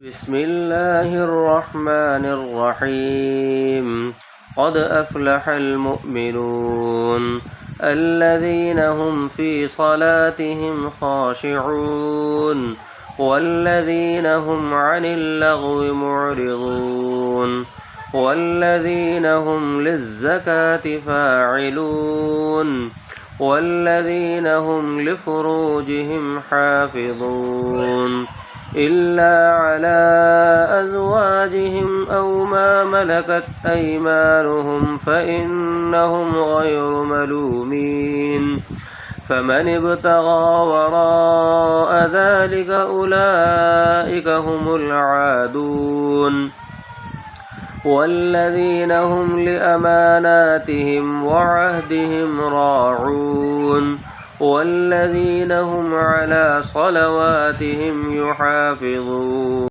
بسم الله الرحمن الرحيم قد أفلح المؤمنون الذين هم في صلاتهم خاشعون والذين هم عن اللغو معرضون والذين هم للزكاة فاعلون والذين هم لفروجهم حافظون إلا على أزواجهم أو ما ملكت أيمانهم فإنهم غير ملومين فمن ابتغى وراء ذلك أولئك هم العادون والذين هم لأماناتهم وعهدهم راعون والذين هم على صلواتهم يحافظون